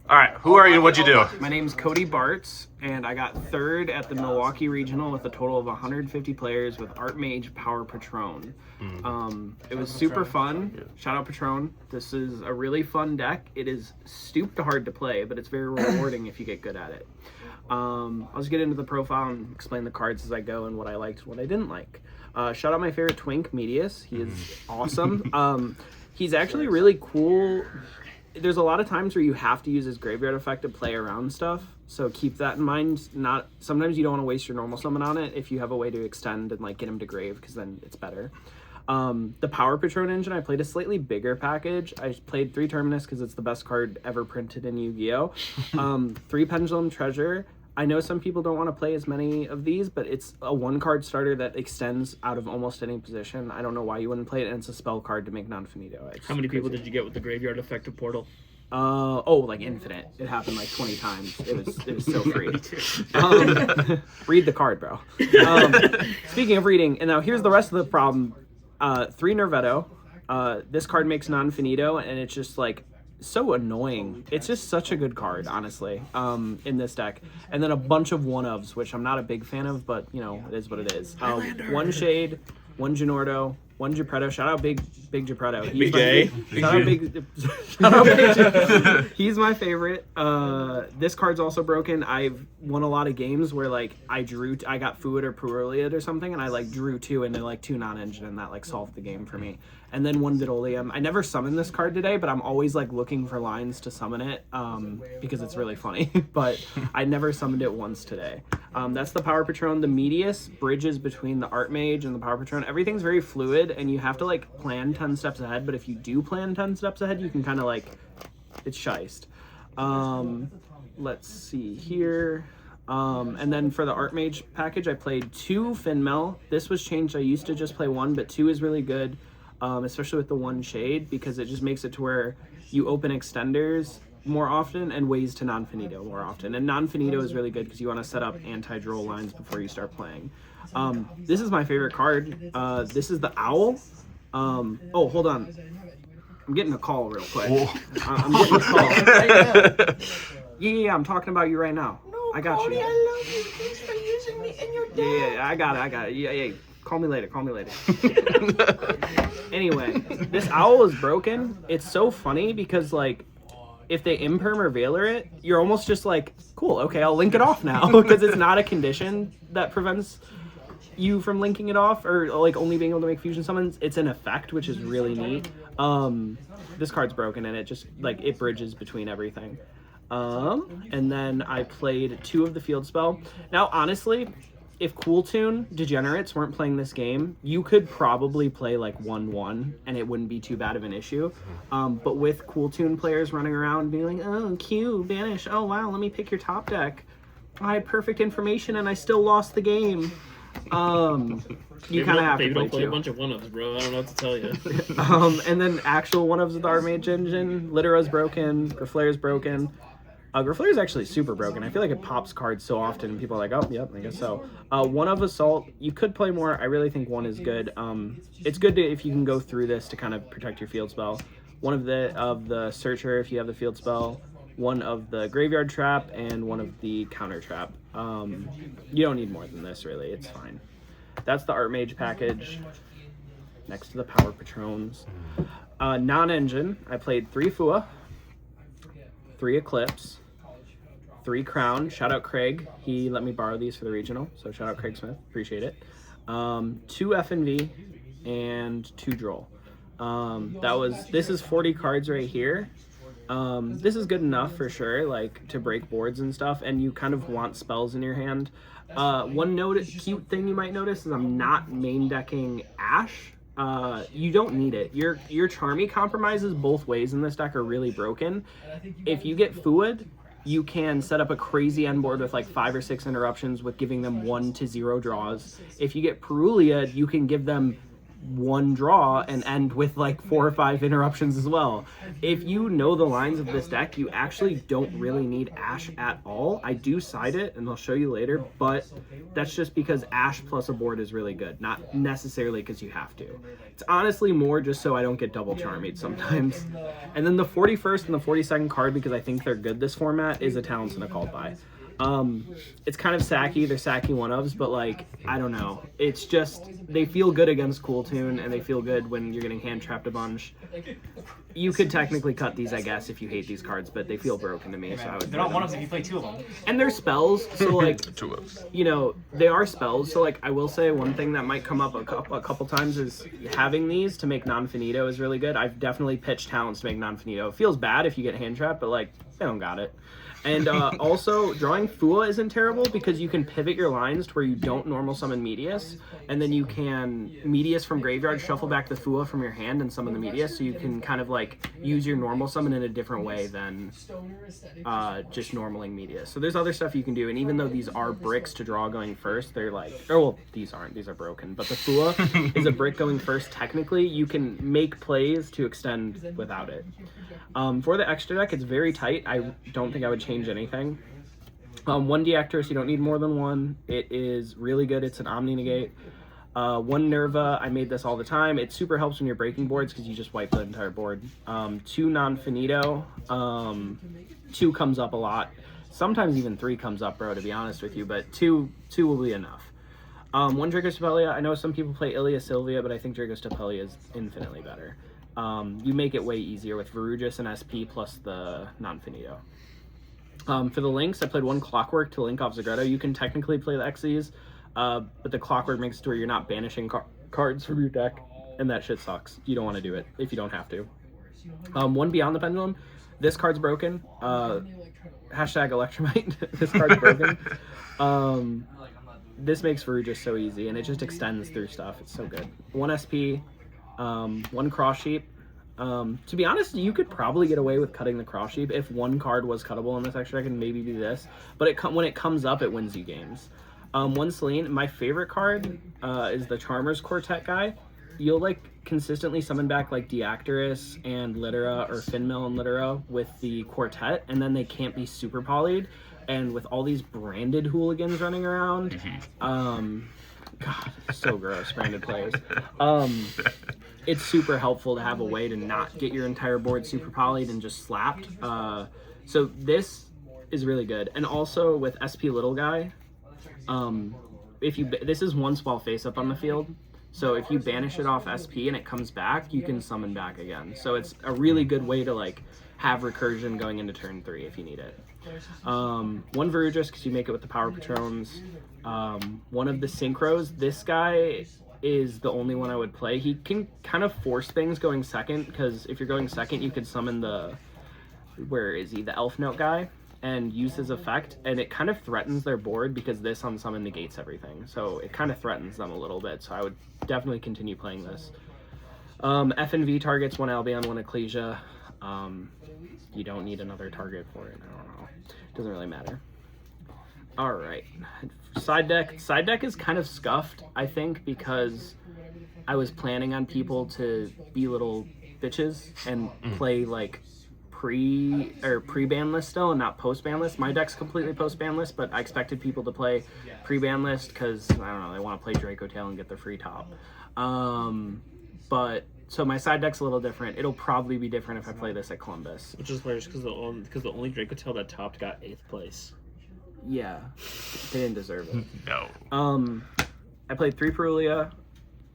All right, who are you and what'd you do? My name's Cody Bartz, and I got third at the Milwaukee Regional with a total of 150 players with Artmage Power Patron. It was super fun. Shout out Patron. This is a really fun deck. It is stupid hard to play, but it's very rewarding if you get good at it. I'll just get into the profile and explain the cards as I go and what I liked and what I didn't like. Shout out my favorite twink, Medius. He is awesome. He's actually really cool. There's a lot of times where you have to use his graveyard effect to play around stuff, so keep that in mind. Sometimes you don't want to waste your normal summon on it if you have a way to extend and like get him to grave, because then it's better. The Power Patron engine, I played a slightly bigger package. I played 3 Terminus because it's the best card ever printed in Yu-Gi-Oh! 3 Pendulum Treasure. I know some people don't want to play as many of these, but it's a 1-card starter that extends out of almost any position. I don't know why you wouldn't play it, and it's a spell card to make non-finito. How many people did you get with the graveyard effect of Portal? Like infinite. It happened like 20 times. It was so free. Read the card, bro. Speaking of reading, and now here's the rest of the problem. 3 Nervetto. This card makes non-finito, and it's just like so annoying. It's just such a good card, honestly, in this deck. And then a bunch of one-ofs, which I'm not a big fan of, but, you know, it is what it is. 1 Shade, 1 Ginordo, 1 Geppetto. Shout out Big Geppetto. Shout out Big. He's my favorite. This card's also broken. I've won a lot of games where, like, I got Fluid or Purliad or something, and I, like, drew 2 into, like, 2 non-engine, and that, like, solved the game for me. And then 1 Vidolium. I never summoned this card today, but I'm always, like, looking for lines to summon it, because it's really funny. But I never summoned it once today. That's the Power Patron. The Medius bridges between the Artmage and the Power Patron. Everything's very fluid, and you have to, like, plan 10 steps ahead. But if you do plan 10 steps ahead, you can kind of, like, it's shiced. Let's see here. And then for the Artmage package, I played 2 Finmel. This was changed. I used to just play 1, but 2 is really good, especially with the 1 Shade, because it just makes it to where you open extenders more often and ways to non-finito more often. And non-finito is really good because you want to set up anti-draw lines before you start playing. This is my favorite card. This is the Owl. Oh, hold on. I'm getting a call real quick. I'm getting a call. Yeah, I'm talking about you right now. No, I got Cody, you. I love you. Thanks for using me in your deck. Yeah, I got it. Yeah. Call me later. Anyway, this Owl is broken. It's so funny because, like, if they imperm or Veiler it, you're almost just like, cool, okay, I'll link it off now, because it's not a condition that prevents you from linking it off or, like, only being able to make fusion summons. It's an effect, which is really neat. This card's broken, and it just, like, it bridges between everything. And then I played 2 of the field spell. Now, honestly, if Cool Tune Degenerates weren't playing this game, you could probably play like 1-1 and it wouldn't be too bad of an issue. But with Cool Tune players running around being like, oh, Q, banish, oh wow, let me pick your top deck. I had perfect information and I still lost the game. You kind of have to play 2. A bunch of one-ups, bro. I don't know what to tell you. And then actual one-ups with the Artmage engine. Littera's broken. Graflair's broken. Graflair is actually super broken. I feel like it pops cards so often, and people are like, oh, yep, I guess so. 1 of Assault, you could play more. I really think 1 is good. It's good if you can go through this to kind of protect your field spell. 1 of the Searcher, if you have the field spell. 1 of the Graveyard Trap, and 1 of the Counter Trap. You don't need more than this, really. It's fine. That's the Artmage package, next to the Power Patrons. Non-engine, I played 3 Fua, 3 Eclipse, 3 Crown. Shout out Craig. He let me borrow these for the regional, so shout out Craig Smith. Appreciate it. 2 FNV and 2 Droll. This is 40 cards right here. This is good enough for sure, like to break boards and stuff, and you kind of want spells in your hand. One cute thing you might notice is I'm not main decking Ash. You don't need it. Your Charmy compromises both ways in this deck are really broken. If you get Fluid, you can set up a crazy end board with like 5 or 6 interruptions with giving them 1 to 0 draws. If you get Purliad, you can give them one draw and end with like 4 or 5 interruptions as well. If you know the lines of this deck, you actually don't really need Ash at all. I do side it, and I'll show you later, but that's just because Ash plus a board is really good, not necessarily because you have to. It's honestly more just so I don't get double Charmade sometimes. And then the 41st and the 42nd card, because I think they're good this format, is a Talents and a Called By. It's kind of sacky, they're sacky one-ofs, but like, I don't know. It's just, they feel good against Cool Tune, and they feel good when you're getting hand-trapped a bunch. You could technically cut these, I guess, if you hate these cards, but they feel broken to me, so I would. They're not one-ofs if you play 2 of them. And they're spells, so like, you know, they are spells, so like, I will say one thing that might come up a couple times is having these to make non-finito is really good. I've definitely pitched Talents to make non-finito. It feels bad if you get hand-trapped, but like, they don't got it. And also, drawing Fua isn't terrible because you can pivot your lines to where you don't normal summon Medius, and then you can Medius from graveyard, shuffle back the Fua from your hand, and summon the Medius, so you can kind of like use your normal summon in a different way than just normaling Medius. So there's other stuff you can do, and even though these are bricks to draw going first, they're like, oh well, these aren't, these are broken, but the Fua is a brick going first technically. You can make plays to extend without it. For the extra deck, it's very tight. I don't think I would change anything. 1 Deactress, you don't need more than 1. It is really good. It's an Omni Negate. 1 Nerva, I made this all the time. It super helps when you're breaking boards because you just wipe the entire board. 2 Non-Finito. 2 comes up a lot. Sometimes even 3 comes up, bro, to be honest with you, but 2 will be enough. 1 Draco Stapelia. I know some people play Ilia Sylvia, but I think Draco Stapelia is infinitely better. You make it way easier with Verrugus and SP plus the Non-Finito. For the links, I played 1 Clockwork to link off Zagredo. You can technically play the Xyz, but the Clockwork makes it to where you're not banishing cards from your deck, and that shit sucks. You don't want to do it if you don't have to. 1 Beyond the Pendulum. This card's broken. Hashtag Electromite. This card's broken. This makes Verrugus so easy, and it just extends through stuff. It's so good. 1 SP. 1 Cross Sheep. To be honest, you could probably get away with cutting the Cross Sheep if 1 card was cuttable in this extra deck and maybe be this. But when it comes up, it wins you games. 1 Selene. My favorite card is the Charmer's Quartet guy. You'll like consistently summon back like Deactress and Littera or Finmill and Littera with the Quartet, and then they can't be super polyed. And with all these branded hooligans running around, God, so gross, branded players. It's super helpful to have a way to not get your entire board super polyed and just slapped. So this is really good. And also with SP Little Guy, this is once while face up on the field. So if you banish it off SP and it comes back, you can summon back again. So it's a really good way to like have recursion going into turn 3 if you need it. 1 Verrugus because you make it with the Power Patrons. 1 of the Synchros. This guy is the only one I would play. He can kind of force things going second, because if you're going second, you could summon the Elf Note guy and use his effect, and it kind of threatens their board because this on summon negates everything. So it kind of threatens them a little bit, so I would definitely continue playing this. FNV targets 1 Albion, 1 Ecclesia. You don't need another target for it. I don't know. Doesn't really matter. All right. Side deck is kind of scuffed, I think, because I was planning on people to be little bitches and play like pre-ban list still and not post-ban list. My deck's completely post-ban list, but I expected people to play pre-ban list because, I don't know, they want to play Draco Tail and get their free top. So my side deck's a little different. It'll probably be different if I play this at Columbus. Which is hilarious because the only Draco Tail that topped got 8th place. Yeah, they didn't deserve it. No. I played 3 Perulia,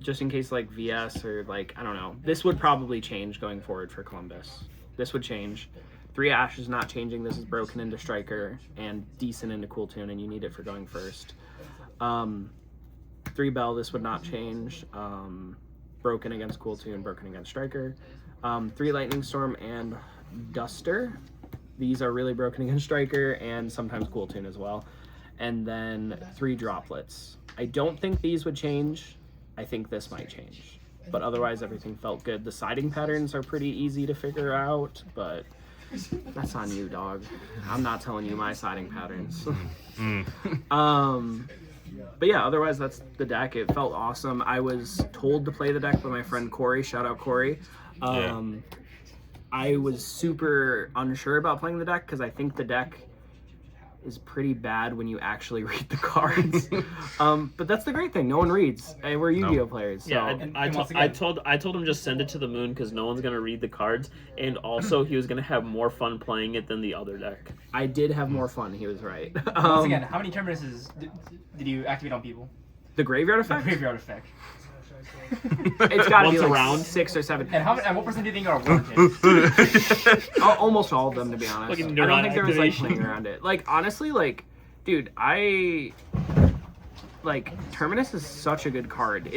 just in case like VS or like, I don't know. This would probably change going forward for Columbus. This would change. 3 Ash is not changing. This is broken into Striker and decent into Cool Tune, and you need it for going first. 3 Bell, this would not change. Broken against Cool Tune, broken against Striker. 3 Lightning Storm and Duster. These are really broken against Striker and sometimes Cool Tune as well. And then 3 Droplets. I don't think these would change. I think this might change. But otherwise, everything felt good. The siding patterns are pretty easy to figure out, but that's on you, dog. I'm not telling you my siding patterns. But yeah, otherwise that's the deck. It felt awesome. I was told to play the deck by my friend Corey. Shout out Corey. I was super unsure about playing the deck because I think the deck is pretty bad when you actually read the cards. But that's the great thing. No one reads. And we're Yu-Gi-Oh players. So. Yeah, I told him just send it to the moon because no one's gonna read the cards, and also he was gonna have more fun playing it than the other deck. I did have more fun. He was right. Once again, how many terminuses did you activate on people? The graveyard effect. The graveyard effect. It's got to be Once like around? 6 or 7. And what percent do you think are warranted? Almost all of them, to be honest. Fucking I don't neuron think there was like activation. playing around it. Like honestly, like, dude, Terminus is such a good card.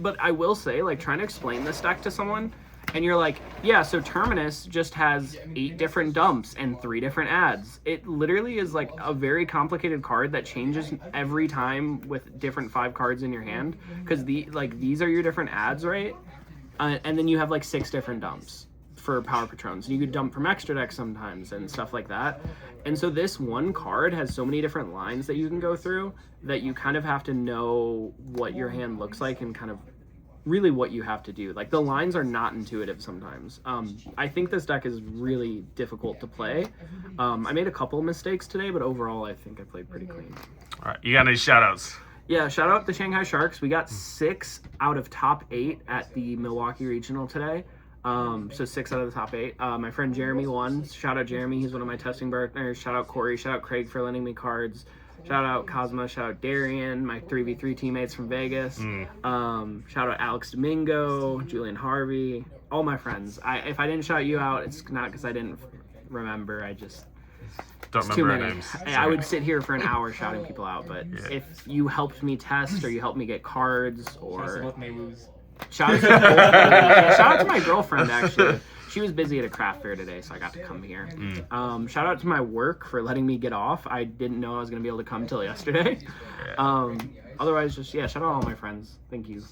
But I will say, like, trying to explain this deck to someone, and you're like, yeah, so Terminus just has 8 different dumps and 3 different adds. It literally is like a very complicated card that changes every time with different 5 cards in your hand, because these are your different adds, right? And then you have like 6 different dumps for Power Patrons. You could dump from extra decks sometimes and stuff like that. And so this one card has so many different lines that you can go through that you kind of have to know what your hand looks like and kind of really what you have to do. Like, the lines are not intuitive sometimes. I think this deck is really difficult to play. I made a couple mistakes today, but overall I think I played pretty clean. All right, you got any shout-outs? Yeah, shout out the Shanghai Sharkz. We got 6 out of top 8 at the Milwaukee Regional today. So 6 out of the top 8. My friend Jeremy won. Shout out Jeremy. He's one of my testing partners. Shout out Corey. Shout out Craig for lending me cards. Shout out Cosmo. Shout out Darian, my 3v3 teammates from Vegas. Shout out Alex Domingo, Julian Harvey, all my friends. If I didn't shout you out, it's not because I didn't remember. I just Don't it's too remember many. names. I would sit here for an hour shouting people out, but if you helped me test or you helped me get cards or Both may lose. shout out to yeah, shout out to my girlfriend actually. She was busy at a craft fair today, so I got to come here. Shout out to my work for letting me get off. I didn't know I was going to be able to come till yesterday. Otherwise, just, shout out all my friends. Thank you.